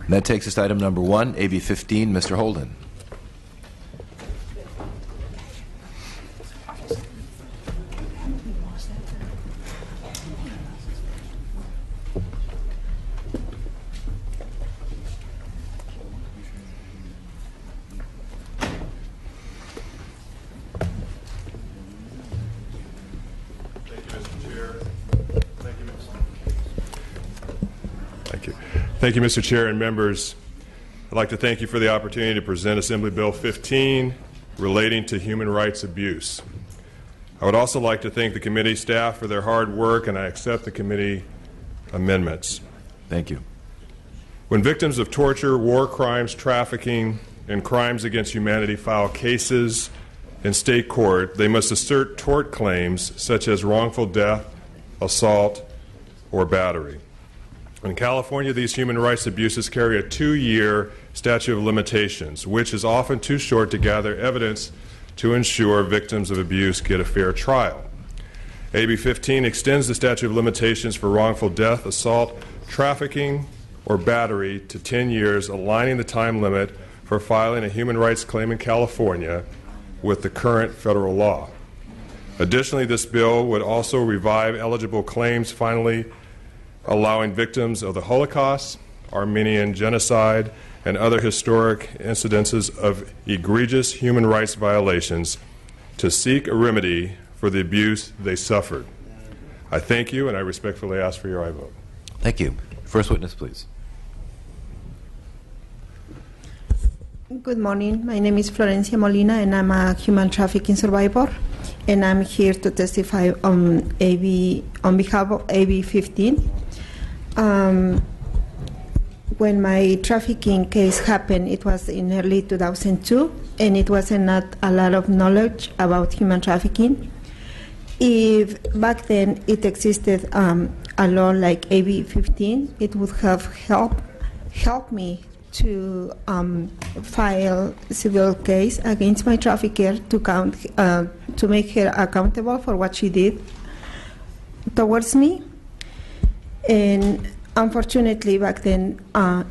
And that takes us to item number 1, AB 15. Mr. Holden. Thank you, Mr. Chair and members. I'd like to thank you for the opportunity to present Assembly Bill 15 relating to human rights abuse. I would also like to thank the committee staff for their hard work, and I accept the committee amendments. Thank you. When victims of torture, war crimes, trafficking, and crimes against humanity file cases in state court, they must assert tort claims such as wrongful death, assault, or battery. In California, these human rights abuses carry a 2-year statute of limitations, which is often too short to gather evidence to ensure victims of abuse get a fair trial. AB 15 extends the statute of limitations for wrongful death, assault, trafficking, or battery to 10 years, aligning the time limit for filing a human rights claim in California with the current federal law. Additionally, this bill would also revive eligible claims, finally allowing victims of the Holocaust, Armenian genocide, and other historic incidences of egregious human rights violations to seek a remedy for the abuse they suffered. I thank you, and I respectfully ask for your aye vote. Thank you. First witness, please. Good morning. My name is Florencia Molina, and I'm a human trafficking survivor. And I'm here to testify on behalf of AB 15. When my trafficking case happened, it was in early 2002, and it wasn't not a lot of knowledge about human trafficking. If back then it existed a law like AB 15, it would have helped me to file a civil case against my trafficker to make her accountable for what she did towards me. And unfortunately, back then,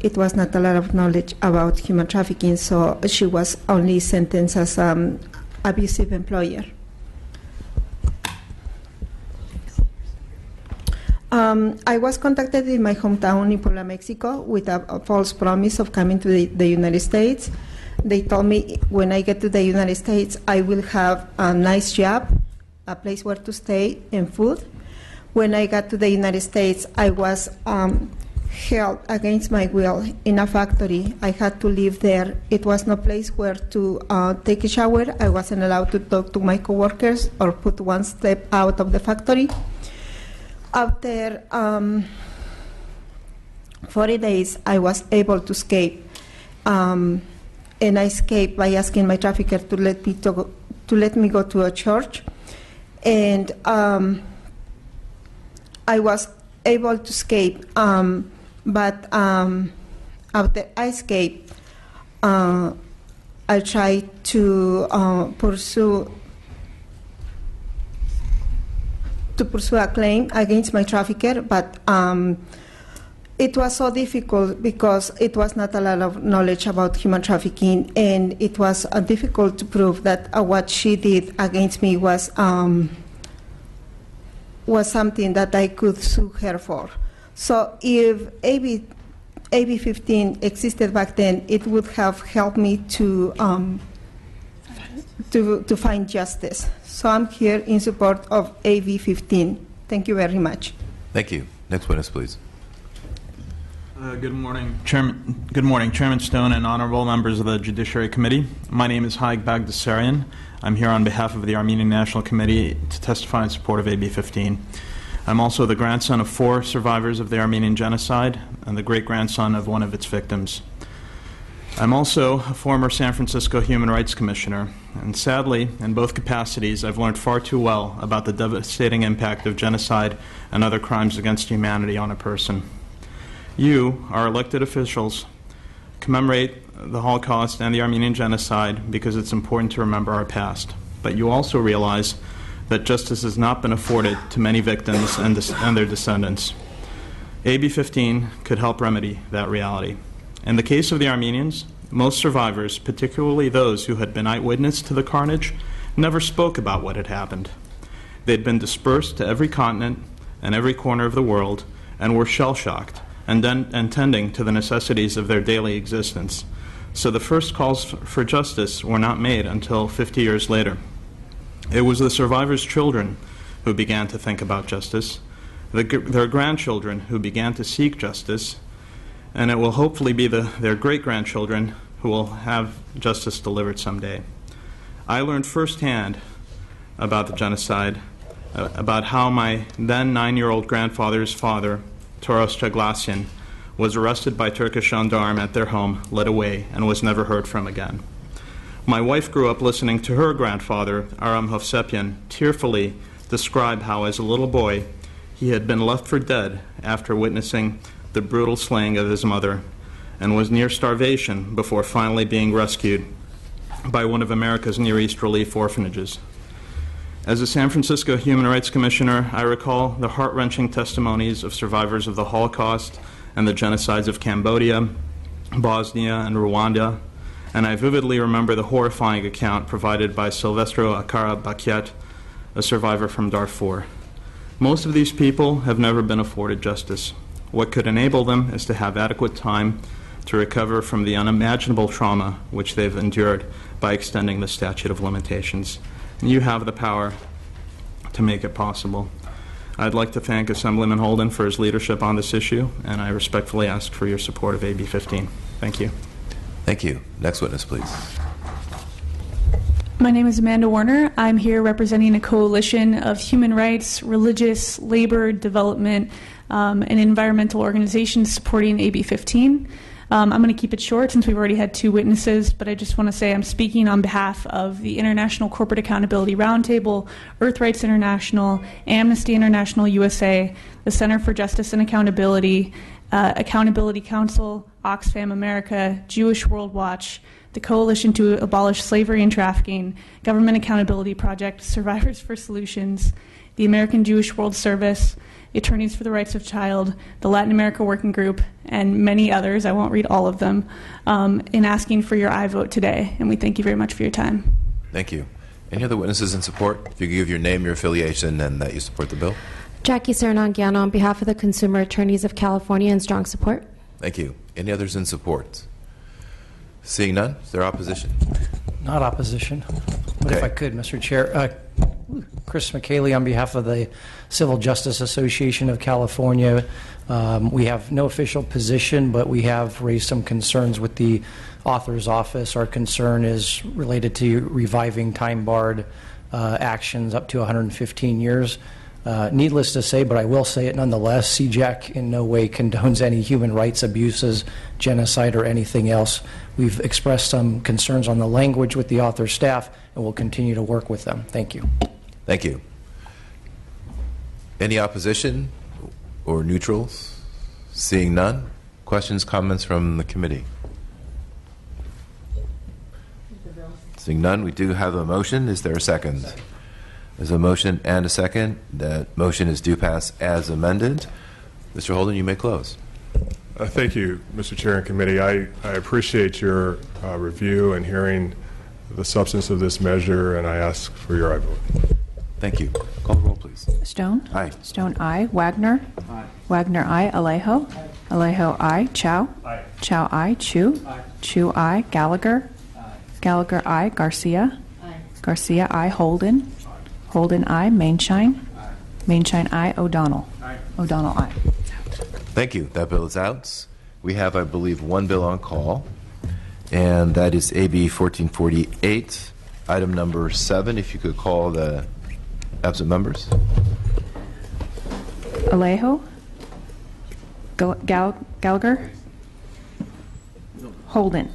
it was not a lot of knowledge about human trafficking, so she was only sentenced as an abusive employer. I was contacted in my hometown in Puebla, Mexico, with a false promise of coming to the United States. They told me when I get to the United States, I will have a nice job, a place where to stay, and food. When I got to the United States, I was held against my will in a factory. I had to live there. It was no place where to take a shower. I wasn't allowed to talk to my coworkers or put one step out of the factory. After 40 days, I was able to escape, and I escaped by asking my trafficker to let me go to a church, and I was able to escape. But after I escaped, I tried to pursue a claim against my trafficker, but it was so difficult because it was not a lot of knowledge about human trafficking, and it was difficult to prove that what she did against me was something that I could sue her for. So if AB 15 existed back then, it would have helped me to find justice. So I'm here in support of AB 15. Thank you very much. Thank you. Next witness, please. Good morning, Chairman. Good morning, Chairman Stone and honorable members of the Judiciary Committee. My name is Haig Bagdasarian. I'm here on behalf of the Armenian National Committee to testify in support of AB 15. I'm also the grandson of 4 survivors of the Armenian genocide and the great-grandson of one of its victims. I'm also a former San Francisco Human Rights Commissioner, and sadly, in both capacities, I've learned far too well about the devastating impact of genocide and other crimes against humanity on a person. You, our elected officials, commemorate the Holocaust and the Armenian genocide because it's important to remember our past. But you also realize that justice has not been afforded to many victims and their descendants. AB 15 could help remedy that reality. In the case of the Armenians, most survivors, particularly those who had been eyewitness to the carnage, never spoke about what had happened. They'd been dispersed to every continent and every corner of the world and were shell-shocked and tending to the necessities of their daily existence. So the first calls for justice were not made until 50 years later. It was the survivors' children who began to think about justice, their grandchildren who began to seek justice, and it will hopefully be their great-grandchildren who will have justice delivered someday. I learned firsthand about the genocide, about how my then 9-year-old grandfather's father, Toros Chaglassian, was arrested by Turkish gendarmes at their home, led away, and was never heard from again. My wife grew up listening to her grandfather, Aram Hovsepian, tearfully describe how, as a little boy, he had been left for dead after witnessing the brutal slaying of his mother and was near starvation before finally being rescued by one of America's Near East relief orphanages. As a San Francisco Human Rights Commissioner, I recall the heart-wrenching testimonies of survivors of the Holocaust and the genocides of Cambodia, Bosnia, and Rwanda, and I vividly remember the horrifying account provided by Silvestro Akara Bakiet, a survivor from Darfur. Most of these people have never been afforded justice. What could enable them is to have adequate time to recover from the unimaginable trauma which they've endured by extending the statute of limitations. And you have the power to make it possible. I'd like to thank Assemblyman Holden for his leadership on this issue, and I respectfully ask for your support of AB 15. Thank you. Thank you. Next witness, please. My name is Amanda Warner. I'm here representing a coalition of human rights, religious, labor, development, and environmental organizations supporting AB 15. I'm going to keep it short since we've already had 2 witnesses, but I just want to say I'm speaking on behalf of the International Corporate Accountability Roundtable, Earth Rights International, Amnesty International USA, the Center for Justice and Accountability, Accountability Council, Oxfam America, Jewish World Watch, the Coalition to Abolish Slavery and Trafficking, Government Accountability Project, Survivors for Solutions, the American Jewish World Service, the Attorneys for the Rights of Child, the Latin America Working Group, and many others, I won't read all of them, in asking for your aye vote today. And we thank you very much for your time. Thank you. Any other witnesses in support? If you could give your name, your affiliation, and that you support the bill. Jackie Serenangiano on behalf of the Consumer Attorneys of California in strong support. Thank you. Any others in support? Seeing none, is there opposition? Not opposition. But if Okay. I could, Mr. Chair, Chris McKaylee on behalf of the Civil Justice Association of California. We have no official position, but we have raised some concerns with the author's office. Our concern is related to reviving time-barred actions up to 115 years. Needless to say, but I will say it nonetheless, CJAC in no way condones any human rights abuses, genocide, or anything else. We've expressed some concerns on the language with the author's staff, and we'll continue to work with them. Thank you. Thank you. Any opposition or neutrals? Seeing none, questions, comments from the committee? Seeing none, we do have a motion. Is there a second? There's a motion and a second. That motion is due pass as amended. Mr. Holden, you may close. Thank you, Mr. Chair and Committee. I appreciate your review and hearing the substance of this measure, and I ask for your aye vote. Thank you. Call the roll, please. Stone? Aye. Stone, aye. Wagner? Aye. Wagner, aye. Alejo? Aye. Alejo, aye. Chow? Aye. Chow, aye. Chu? Aye. Chu, aye. Gallagher? Aye. Gallagher, aye. Garcia? Aye. Garcia, aye. Holden? Aye. Holden, aye. Mainshine? Aye. Mainshine, aye. O'Donnell? Aye. O'Donnell, aye. Thank you. That bill is out. We have, I believe, one bill on call, and that is AB 1448, item number 7. If you could call the absent members. Alejo? Gallagher? Holden?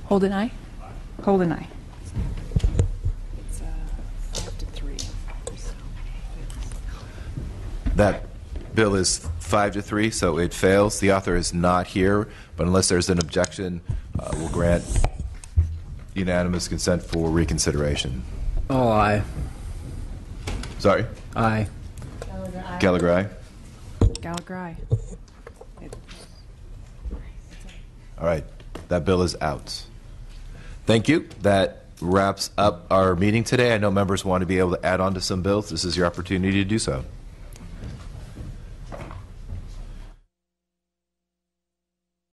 Holden, aye. Holden, aye. It's 5-3. That bill is 5-3, so it fails. The author is not here, but unless there's an objection, we'll grant unanimous consent for reconsideration. Oh, aye. Sorry? Aye. Gallagher, aye. Gallagher, aye. All right, that bill is out. Thank you. That wraps up our meeting today. I know members want to be able to add on to some bills. This is your opportunity to do so.